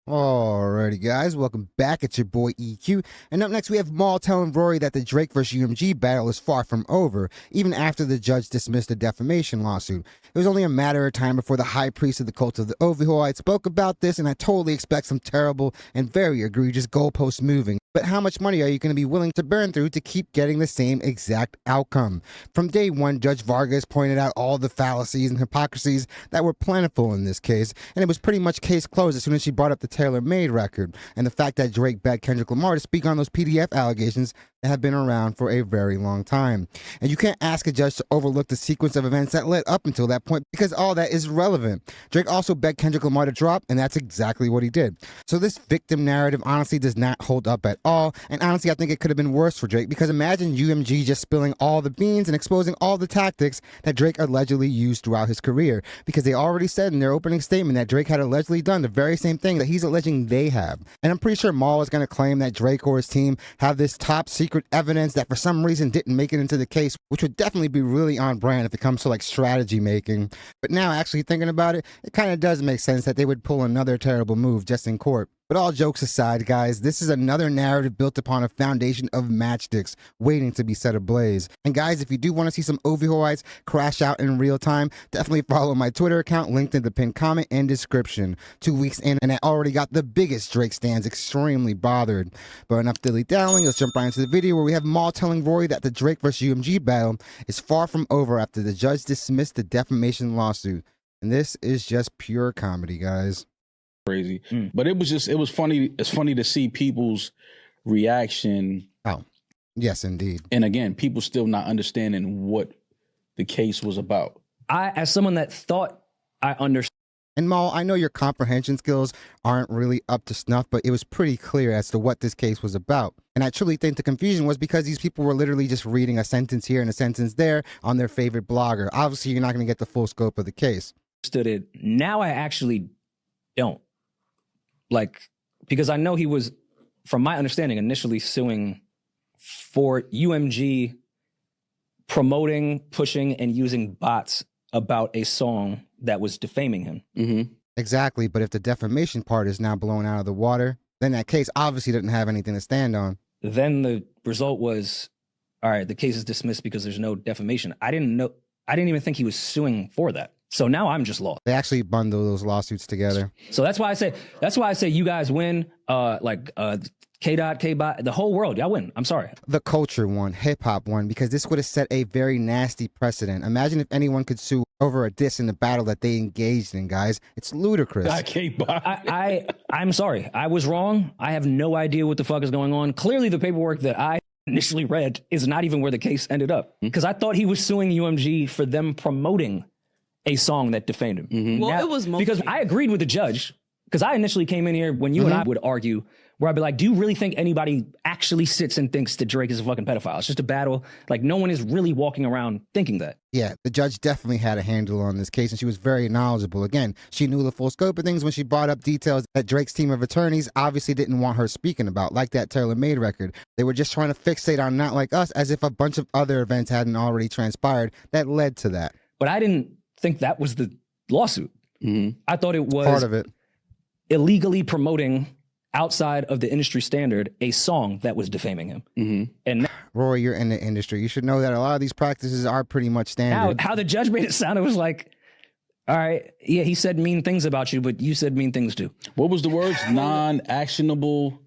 Alrighty, guys, welcome back. It's your boy EQ. And up next, we have Maul telling Rory that the Drake vs. UMG battle is far from over, even after the judge dismissed the defamation lawsuit. It was only a matter of time before the high priest of the cult of the Ovihoite spoke about this, and I totally expect some terrible and very egregious goalpost moving. But how much money are you going to be willing to burn through to keep getting the same exact outcome? From day one, Judge Vargas pointed out all the fallacies and hypocrisies that were plentiful in this case, and it was pretty much case closed as soon as she brought up the tailor-made record and the fact that Drake begged Kendrick Lamar to speak on those PDF allegations that have been around for a very long time. And you can't ask a judge to overlook the sequence of events that led up until that point because all that is relevant. Drake also begged Kendrick Lamar to drop, and that's exactly what he did. So this victim narrative honestly does not hold up at all, and honestly I think it could have been worse for Drake, because imagine UMG just spilling all the beans and exposing all the tactics that Drake allegedly used throughout his career, because they already said in their opening statement that Drake had allegedly done the very same thing that he's alleging they have. And I'm pretty sure Maul is going to claim that Drake or his team have this top secret evidence that for some reason didn't make it into the case, which would definitely be really on brand if it comes to like strategy making. But now actually thinking about it, it kind of does make sense that they would pull another terrible move just in court. But all jokes aside, guys, this is another narrative built upon a foundation of matchsticks waiting to be set ablaze. And guys, if you do want to see some Ovihoites crash out in real time, definitely follow my Twitter account linked in the pinned comment and description. 2 weeks in, and I already got the biggest Drake stans extremely bothered. But enough dilly-dallying, let's jump right into the video where we have Maul telling Rory that the Drake vs. UMG battle is far from over after the judge dismissed the defamation lawsuit. And this is just pure comedy, guys. Crazy. But it was funny. It's funny to see people's reaction. Oh, yes, indeed. And again, people still not understanding what the case was about. As someone that thought I understood. And Maul, I know your comprehension skills aren't really up to snuff, but it was pretty clear as to what this case was about. And I truly think the confusion was because these people were literally just reading a sentence here and a sentence there on their favorite blogger. Obviously, you're not going to get the full scope of the case. It. Now I actually don't. Because I know he was, from my understanding, initially suing for UMG promoting, pushing, and using bots about a song that was defaming him. Mm-hmm. Exactly, but if the defamation part is now blown out of the water, then that case obviously doesn't have anything to stand on. Then the result was, all right, the case is dismissed because there's no defamation. I didn't even think he was suing for that. So now I'm just lost. They actually bundle those lawsuits together. So that's why I say you guys win. K-Dot, K-Bot, the whole world, y'all win. I'm sorry. The culture won, hip-hop won, because this would have set a very nasty precedent. Imagine if anyone could sue over a diss in the battle that they engaged in, guys. It's ludicrous. I'm sorry. I was wrong. I have no idea what the fuck is going on. Clearly the paperwork that I initially read is not even where the case ended up, because I thought he was suing UMG for them promoting a song that defamed him. Mm-hmm. Well, it was mostly because I agreed with the judge, because I initially came in here when you and I would argue, where I'd be like, do you really think anybody actually sits and thinks that Drake is a fucking pedophile? It's just a battle. Like, no one is really walking around thinking that. Yeah, the judge definitely had a handle on this case, and she was very knowledgeable. Again, she knew the full scope of things when she brought up details that Drake's team of attorneys obviously didn't want her speaking about, like that tailor-made record. They were just trying to fixate on Not Like Us, as if a bunch of other events hadn't already transpired that led to that. But I didn't think that was the lawsuit. Mm-hmm. I thought it was part of it. Illegally promoting outside of the industry standard a song that was defaming him. Mm-hmm. And Rory, you're in the industry. You should know that a lot of these practices are pretty much standard. How the judge made it sound, it was like, all right, yeah, he said mean things about you, but you said mean things too. What was the words? Non-actionable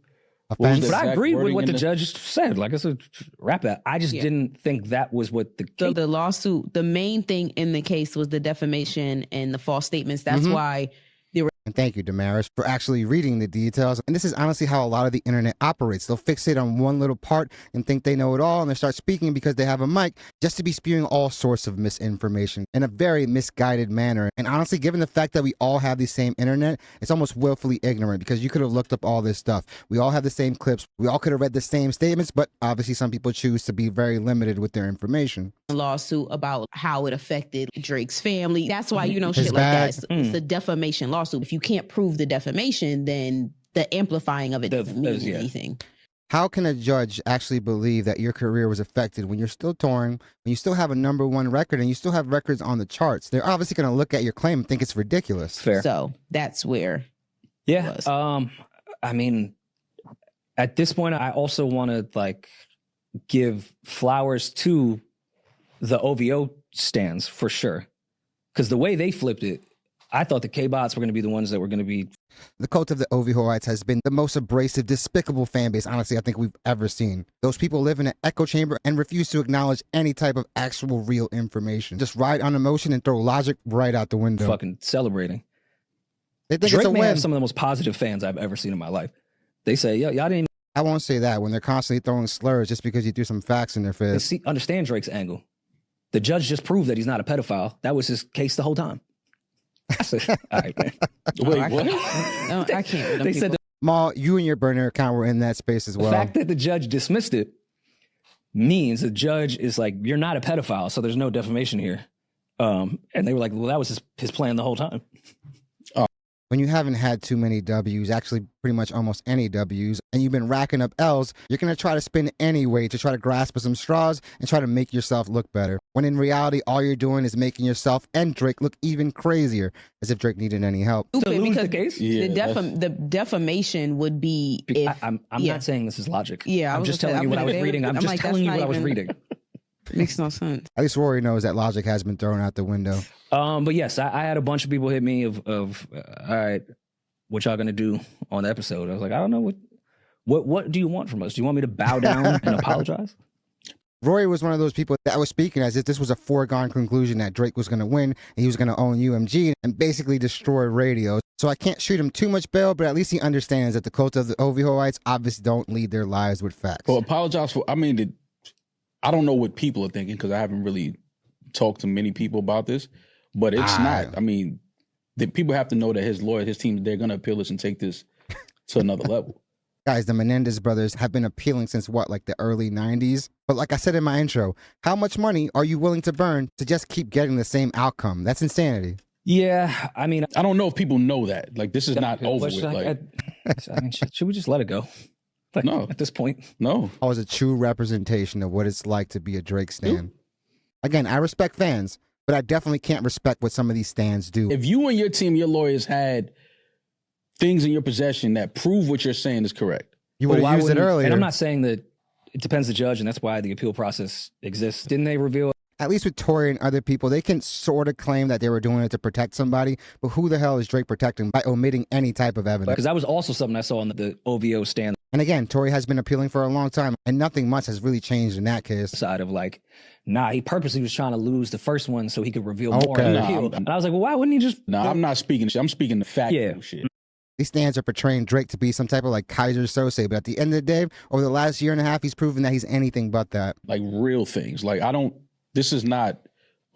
offense. But I agreed with what the judge said. Like I said, wrap it. I just didn't think that was what the case. So the lawsuit, the main thing in the case was the defamation and the false statements. That's why they were. And thank you, Damaris, for actually reading the details. And this is honestly how a lot of the internet operates. They'll fixate on one little part and think they know it all, and they start speaking because they have a mic just to be spewing all sorts of misinformation in a very misguided manner. And honestly, given the fact that we all have the same internet, it's almost willfully ignorant, because you could have looked up all this stuff. We all have the same clips. We all could have read the same statements, but obviously some people choose to be very limited with their information. A lawsuit about how it affected Drake's family. That's why, His shit like bag. that. It's a defamation lawsuit. If you can't prove the defamation, then the amplifying of it doesn't mean anything. How can a judge actually believe that your career was affected when you're still touring, when you still have a #1 record, and you still have records on the charts? They're obviously going to look at your claim and think it's ridiculous. Fair. So that's where. Yeah. was. I mean, at this point, I also want to like give flowers to the OVO stands for sure. Because the way they flipped it, I thought the K-Bots were going to be the ones that were going to be. The cult of the OVOites has been the most abrasive, despicable fan base, honestly, I think we've ever seen. Those people live in an echo chamber and refuse to acknowledge any type of actual real information. Just ride on emotion and throw logic right out the window. Fucking celebrating. They think Drake it's a may win. have some of the most positive fans I've ever seen in my life. They say, yo, y'all didn't I won't say that when they're constantly throwing slurs just because you threw some facts in their even face. understand Drake's angle. The judge just proved that he's not a pedophile. That was his case the whole time. I said, all right, man. Wait, I what? No, I can't. with them They said people. Maul, you and your burner account were in that space as the well. fact that the judge dismissed it means the judge is like, you're not a pedophile, so there's no defamation here. And they were like, well, that was his plan the whole time. When you haven't had too many W's, actually pretty much almost any W's, and you've been racking up L's, you're going to try to spin any way to try to grasp at some straws and try to make yourself look better. When in reality, all you're doing is making yourself and Drake look even crazier, as if Drake needed any help. To Stupid, lose the because case? Yeah, the defamation would be if I'm yeah. not saying this is logic. Yeah, I I'm was just gonna say, telling you I'm what I gonna was say- reading. I'm I'm just like, telling you that's what I not was even- reading. makes no sense. At least Rory knows that logic has been thrown out the window. But yes, I had a bunch of people hit me of all right, what y'all gonna do on the episode? I was like, I don't know what do you want from us? Do you want me to bow down and apologize? Rory was one of those people that was speaking as if this was a foregone conclusion that Drake was going to win and he was going to own UMG and basically destroy radio. So I can't shoot him too much bail, but at least he understands that the cult of the OVOites obviously don't lead their lives with facts. Well, apologize for. I mean, I don't know what people are thinking because I haven't really talked to many people about this, but it's not. I mean, the people have to know that his lawyer, his team, they're going to appeal this and take this to another level. Guys, the Menendez brothers have been appealing since like the early 90s? But like I said in my intro, how much money are you willing to burn to just keep getting the same outcome? That's insanity. Yeah, I mean, I don't know if people know that. Like, this is not over with. I mean, should we just let it go? Like, No. at this point. No. Always a true representation of what it's like to be a Drake stan. Again, I respect fans, but I definitely can't respect what some of these stans do. If you and your team, your lawyers had things in your possession that prove what you're saying is correct. You would Why have used it wouldn't- earlier. And I'm not saying that it depends the judge, and that's why the appeal process exists. Didn't they reveal? At least with Tory and other people, they can sort of claim that they were doing it to protect somebody, but who the hell is Drake protecting by omitting any type of evidence? Because that was also something I saw on the OVO stand And again, Tory has been appealing for a long time, and nothing much has really changed in that case. side of like, nah, he purposely was trying to lose the first one so he could reveal more Okay. in the Nah, appeal. And I was like, well, why wouldn't he just? No, I'm not speaking shit. I'm speaking the factual shit. These stands are portraying Drake to be some type of like Kaiser Sose, but at the end of the day, over the last year and a half, he's proven that he's anything but that. Like real things. Like this is not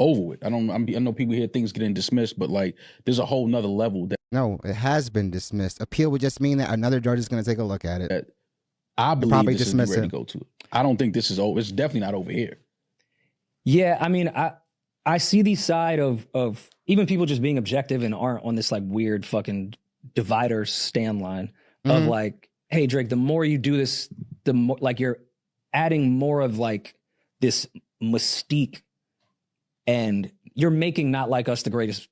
over with. I know people hear things getting dismissed, but like there's a whole nother level No, it has been dismissed. Appeal would just mean that another judge is going to take a look at it. that I believe probably this is dismiss ready it. to go to. I don't think this is over. It's definitely not over here. Yeah, I mean, I see the side of even people just being objective and aren't on this like weird fucking divider stand line of Mhm. like, hey Drake, the more you do this, the more like you're adding more of like this mystique, and you're making Not Like Us the greatest.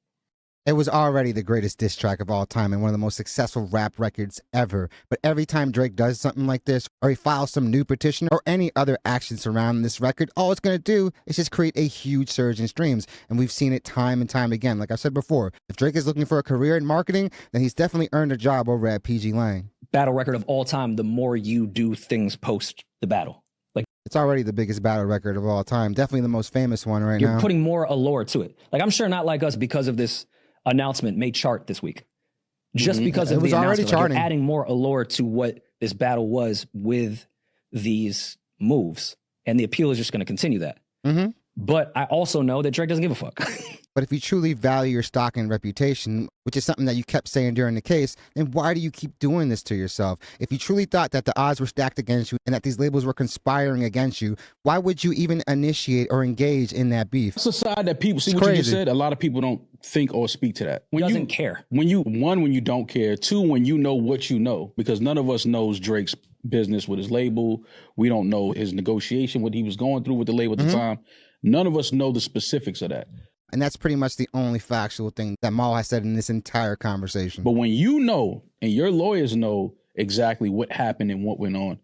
It was already the greatest diss track of all time and one of the most successful rap records ever. But every time Drake does something like this, or he files some new petition, or any other action surrounding this record, all it's going to do is just create a huge surge in streams. And we've seen it time and time again. Like I said before, if Drake is looking for a career in marketing, then he's definitely earned a job over at PG Lang. Battle record of all time, the more you do things post the battle. Like It's already the biggest battle record of all time. Definitely the most famous one right you're now. putting more allure to it. Like I'm sure Not Like Us, because of this announcement, may chart this week. Just because It of was the already announcement. Like, charting. you're adding more allure to what this battle was with these moves. And the appeal is just going to continue that. Mm-hmm. But I also know that Drake doesn't give a fuck. But if you truly value your stock and reputation, which is something that you kept saying during the case, then why do you keep doing this to yourself? If you truly thought that the odds were stacked against you and that these labels were conspiring against you, why would you even initiate or engage in that beef? It's a side that people see It's what you crazy. just said. A lot of people don't think or speak to that. When Doesn't care. When you don't care. Two, when you know what you know, because none of us knows Drake's business with his label. We don't know his negotiation, what he was going through with the label at the time. None of us know the specifics of that. And that's pretty much the only factual thing that Maul has said in this entire conversation. But when you know, and your lawyers know exactly what happened and what went on,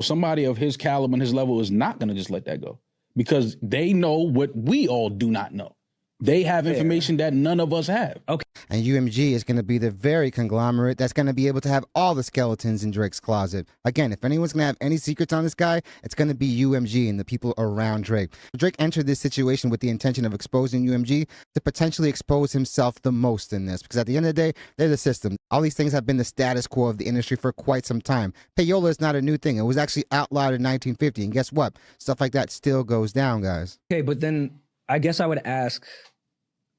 somebody of his caliber and his level is not going to just let that go, because they know what we all do not know. They have information that none of us have. Okay. And UMG is going to be the very conglomerate that's going to be able to have all the skeletons in Drake's closet. Again, if anyone's going to have any secrets on this guy, it's going to be UMG and the people around Drake. Drake entered this situation with the intention of exposing UMG to potentially expose himself the most in this, because at the end of the day, they're the system. All these things have been the status quo of the industry for quite some time. Payola is not a new thing. It was actually outlawed in 1950. And guess what? Stuff like that still goes down, guys. Okay, but then I guess I would ask,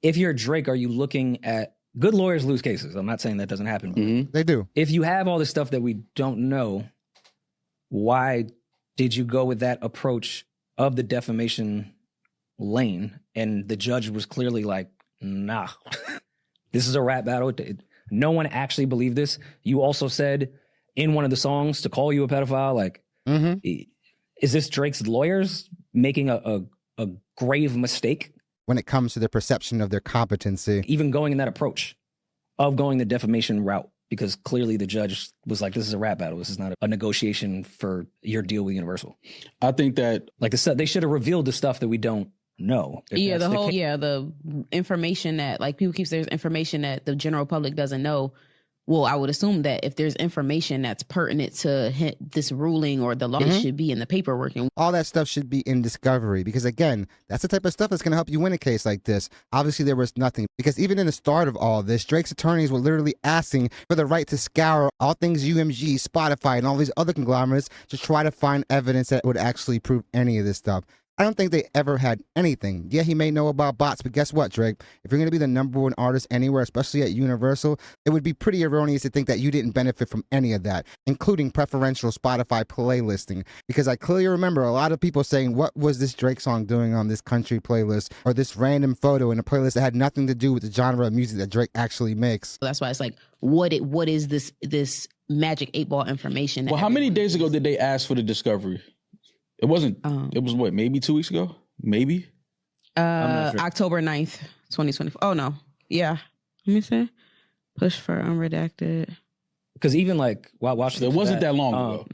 if you're Drake, are you looking at good lawyers lose cases? I'm not saying that doesn't happen. But They do. if you have all this stuff that we don't know, why did you go with that approach of the defamation lane? And the judge was clearly like, nah, this is a rap battle. No one actually believed this. You also said in one of the songs to call you a pedophile. Like, is this Drake's lawyers making a grave mistake when it comes to the perception of their competency? Even going in that approach of going the defamation route, because clearly the judge was like, this is a rap battle. This is not a negotiation for your deal with Universal. I think that like they should have revealed the stuff that we don't know. Yeah, the information that like people keep, there's information that the general public doesn't know. Well, I would assume that if there's information that's pertinent to this ruling or the law, it should be in the paperwork. And all that stuff should be in discovery, because again, that's the type of stuff that's going to help you win a case like this. Obviously, there was nothing, because even in the start of all this, Drake's attorneys were literally asking for the right to scour all things UMG, Spotify, and all these other conglomerates to try to find evidence that would actually prove any of this stuff. I don't think they ever had anything. Yeah, he may know about bots, but guess what, Drake? If you're going to be the #1 artist anywhere, especially at Universal, it would be pretty erroneous to think that you didn't benefit from any of that, including preferential Spotify playlisting. Because I clearly remember a lot of people saying, what was this Drake song doing on this country playlist, or this random photo in a playlist that had nothing to do with the genre of music that Drake actually makes? that's why it's like, what is this magic 8-ball information? Well, how many days ago did they ask for the discovery? It wasn't, it was what, maybe 2 weeks ago? Maybe? Sure. October 9th, 2024. Oh, no. Yeah. Let me see. Push for unredacted. Because even like, watch it wasn't that long ago.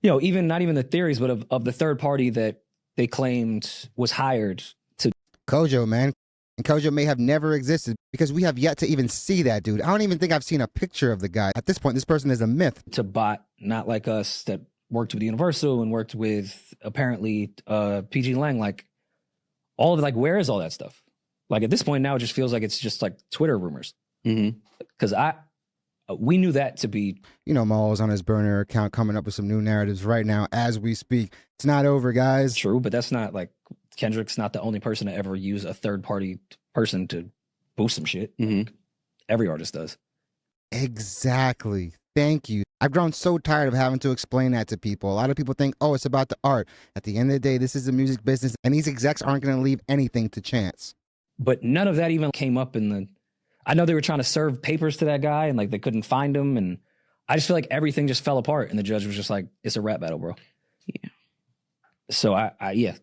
You know, even not even the theories, but of the third party that they claimed was hired to. Kojo, man. And Kojo may have never existed, because we have yet to even see that dude. I don't even think I've seen a picture of the guy. At this point, this person is a myth. To bot, not like us that worked with Universal and worked with apparently PG Lang, like all of like, where is all that stuff? Like at this point now, it just feels like it's just like Twitter rumors. Because we knew that to be, you know, Maul's on his burner account coming up with some new narratives right now as we speak. It's not over, guys. True, but that's not like, Kendrick's not the only person to ever use a third party person to boost some shit. Every artist does. Exactly. Thank you. I've grown so tired of having to explain that to people. A lot of people think, oh, it's about the art. At the end of the day, this is the music business, and these execs aren't going to leave anything to chance. But none of that even came up in the... I know they were trying to serve papers to that guy, and like they couldn't find him, and I just feel like everything just fell apart, and the judge was just like, it's a rap battle, bro. Yeah. So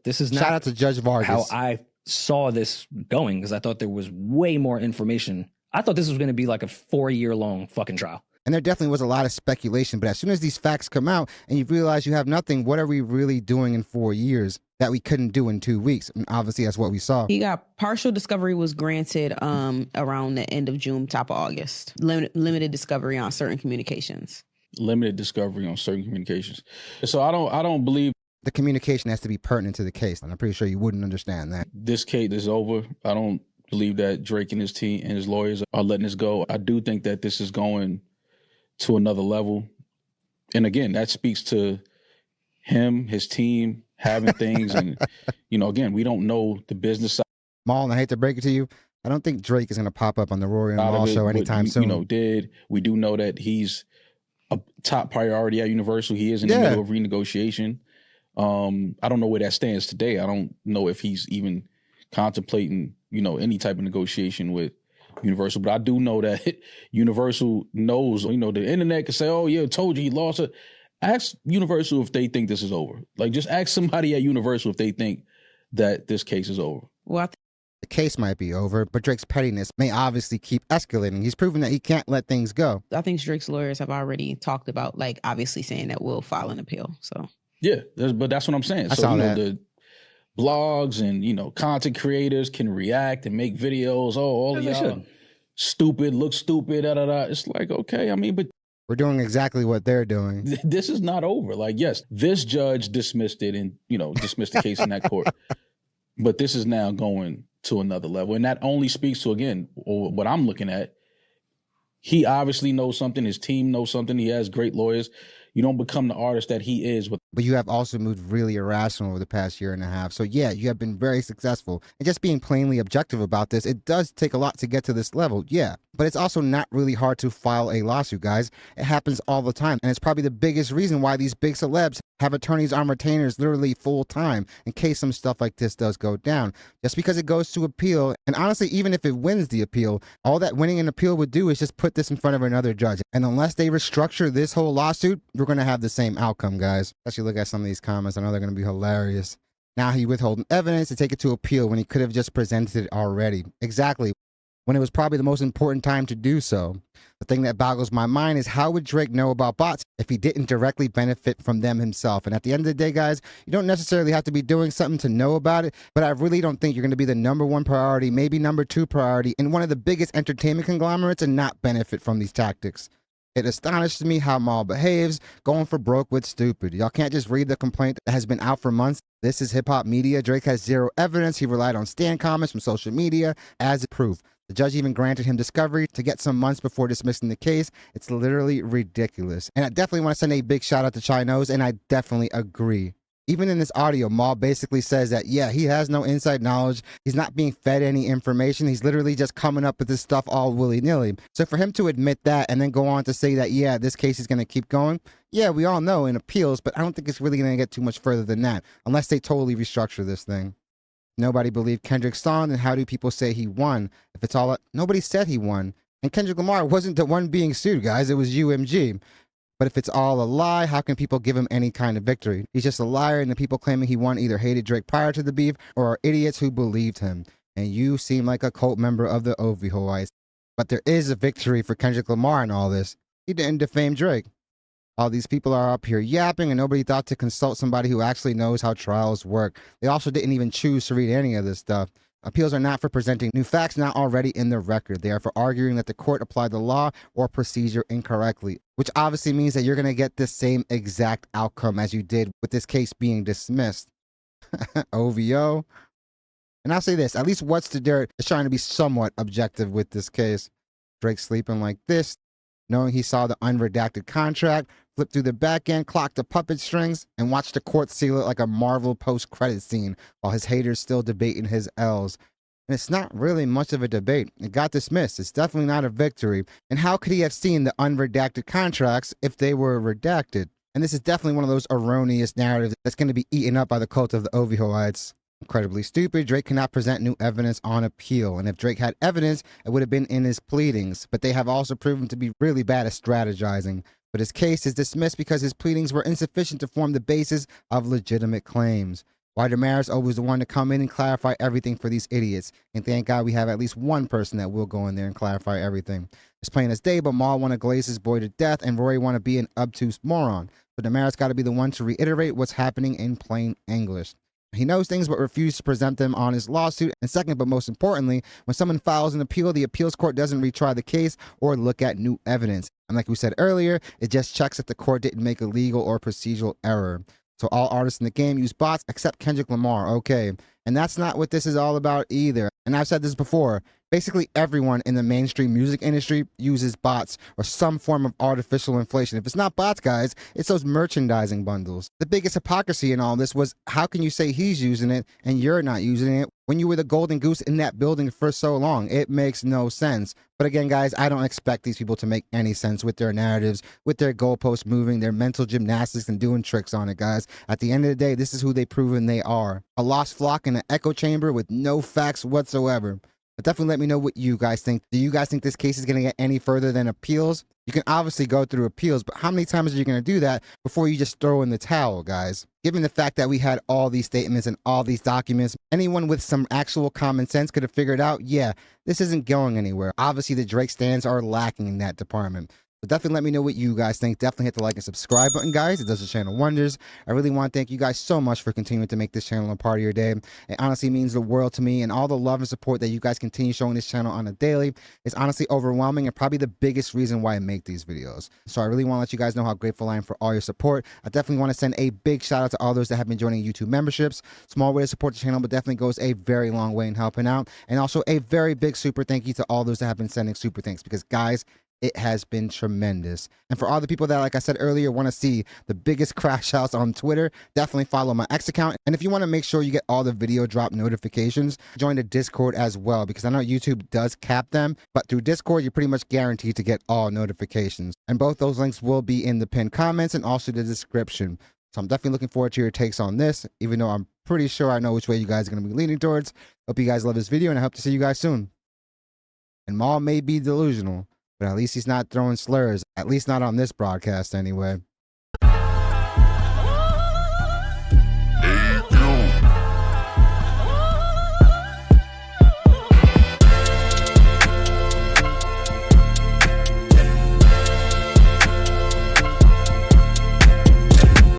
this is not shout out to Judge Vargas. How I saw this going, because I thought there was way more information. I thought this was going to be like a 4-year-long fucking trial. And there definitely was a lot of speculation, but as soon as these facts come out and you realize you have nothing, what are we really doing in 4 years that we couldn't do in 2 weeks? And obviously that's what we saw. He got partial discovery was granted around the end of June, top of August. Limited discovery on certain communications. Limited discovery on certain communications. So I don't believe the communication has to be pertinent to the case, and I'm pretty sure you wouldn't understand that. This case is over. I don't believe that Drake and his team and his lawyers are letting this go. I do think that this is going to another level. And again, that speaks to him, his team, having things. And, you know, again, we don't know the business side. Maul, and I hate to break it to you, I don't think Drake is going to pop up on the Rory and Maul show anytime soon. You know, we do know that he's a top priority at Universal. He is in the middle of renegotiation. I don't know where that stands today. I don't know if he's even contemplating, you know, any type of negotiation with Universal, but I do know that Universal knows, you know, the internet can say, oh yeah, I told you he lost it. Ask Universal if they think this is over. Like, just ask somebody at Universal if they think that this case is over. Well, The case might be over, but Drake's pettiness may obviously keep escalating. He's proven that he can't let things go. I think Drake's lawyers have already talked about, like, obviously saying that we'll file an appeal. So yeah, but that's what I'm saying. I saw that. The blogs and content creators can react and make videos. Oh, all of y'all stupid, look stupid, da da da. It's like, okay, I mean, but we're doing exactly what they're doing. This is not over. Like, yes, this judge dismissed it and dismissed the case in that court, but this is now going to another level, and that only speaks to, again, what I'm looking at. He obviously knows something. His team knows something. He has great lawyers. You don't become the artist that he is. But you have also moved really irrational over the past year and a half. So yeah, you have been very successful. And just being plainly objective about this, it does take a lot to get to this level, yeah. But it's also not really hard to file a lawsuit, guys. It happens all the time. And it's probably the biggest reason why these big celebs have attorneys on retainers literally full time in case some stuff like this does go down. Just because it goes to appeal, and honestly, even if it wins the appeal, all that winning an appeal would do is just put this in front of another judge. And unless they restructure this whole lawsuit, we're going to have the same outcome, guys. Especially look at some of these comments. I know they're going to be hilarious. Now he withholding evidence to take it to appeal when he could have just presented it already. Exactly. When it was probably the most important time to do so. The thing that boggles my mind is how would Drake know about bots if he didn't directly benefit from them himself? And at the end of the day, guys, you don't necessarily have to be doing something to know about it, but I really don't think you're going to be the #1 priority, maybe #2 priority in one of the biggest entertainment conglomerates and not benefit from these tactics. It astonishes me how Maul behaves, going for broke with stupid. Y'all can't just read the complaint that has been out for months. This is hip-hop media. Drake has zero evidence. He relied on stan comments from social media as proof. The judge even granted him discovery to get some months before dismissing the case. It's literally ridiculous. And I definitely want to send a big shout out to Chai Knows, and I definitely agree. Even in this audio, Maul basically says that, yeah, he has no inside knowledge. He's not being fed any information. He's literally just coming up with this stuff all willy-nilly. So for him to admit that and then go on to say that, yeah, this case is going to keep going, yeah, we all know in appeals, but I don't think it's really going to get too much further than that, unless they totally restructure this thing. Nobody believed Kendrick's song, and how do people say he won? If it's all, nobody said he won. And Kendrick Lamar wasn't the one being sued, guys. It was UMG. But if it's all a lie, how can people give him any kind of victory? He's just a liar, and the people claiming he won either hated Drake prior to the beef or are idiots who believed him. And you seem like a cult member of the Ovihoites. But there is a victory for Kendrick Lamar in all this. He didn't defame Drake. All these people are up here yapping, and nobody thought to consult somebody who actually knows how trials work. They also didn't even choose to read any of this stuff. Appeals are not for presenting new facts not already in the record. They are for arguing that the court applied the law or procedure incorrectly, which obviously means that you're going to get the same exact outcome as you did with this case being dismissed. OVO. And I'll say this, at least What's the Dirt is trying to be somewhat objective with this case. Drake sleeping like this, knowing he saw the unredacted contract, flipped through the back end, clocked the puppet strings, and watched the court seal it like a Marvel post-credit scene while his haters still debating his L's. And it's not really much of a debate. It got dismissed. It's definitely not a victory. And how could he have seen the unredacted contracts if they were redacted? And this is definitely one of those erroneous narratives that's going to be eaten up by the cult of the Ovihoites. Incredibly stupid. Drake cannot present new evidence on appeal. And if Drake had evidence, it would have been in his pleadings. But they have also proven to be really bad at strategizing. But his case is dismissed because his pleadings were insufficient to form the basis of legitimate claims. Why Damaris always the one to come in and clarify everything for these idiots. And thank God we have at least one person that will go in there and clarify everything. It's plain as day, but Maul want to glaze his boy to death and Rory want to be an obtuse moron. So Damaris got to be the one to reiterate what's happening in plain English. He knows things but refuses to present them on his lawsuit. And second, but most importantly, when someone files an appeal, the appeals court doesn't retry the case or look at new evidence. And like we said earlier, it just checks if the court didn't make a legal or procedural error. So all artists in the game use bots except Kendrick Lamar. Okay. And that's not what this is all about either. And I've said this before. Basically everyone in the mainstream music industry uses bots or some form of artificial inflation. If it's not bots, guys, it's those merchandising bundles. The biggest hypocrisy in all this was how can you say he's using it and you're not using it when you were the golden goose in that building for so long? It makes no sense. But again, guys, I don't expect these people to make any sense with their narratives, with their goalposts moving, their mental gymnastics and doing tricks on it, guys. At the end of the day, this is who they've proven they are. A lost flock in an echo chamber with no facts whatsoever. But definitely let me know what you guys think. Do you guys think this case is going to get any further than appeals? You can obviously go through appeals, but how many times are you going to do that before you just throw in the towel, guys? Given the fact that we had all these statements and all these documents, anyone with some actual common sense could have figured out, yeah, this isn't going anywhere. Obviously, the Drake stands are lacking in that department. So definitely let me know what you guys think. Definitely hit the like and subscribe button, guys. It does the channel wonders. I really want to thank you guys so much for continuing to make this channel a part of your day. It honestly means the world to me, and all the love and support that you guys continue showing this channel on a daily is honestly overwhelming and probably the biggest reason why I make these videos. So I really want to let you guys know how grateful I am for all your support. I definitely want to send a big shout out to all those that have been joining YouTube memberships. Small way to support the channel, but definitely goes a very long way in helping out. And also a very big super thank you to all those that have been sending super thanks, because guys, it has been tremendous. And for all the people that, like I said earlier, want to see the biggest crash outs on Twitter, definitely follow my X account. And if you want to make sure you get all the video drop notifications, join the Discord as well, because I know YouTube does cap them, but through Discord, you're pretty much guaranteed to get all notifications. And both those links will be in the pinned comments and also the description. So I'm definitely looking forward to your takes on this, even though I'm pretty sure I know which way you guys are going to be leaning towards. Hope you guys love this video, and I hope to see you guys soon. And Maul may be delusional, but at least he's not throwing slurs, at least not on this broadcast anyway.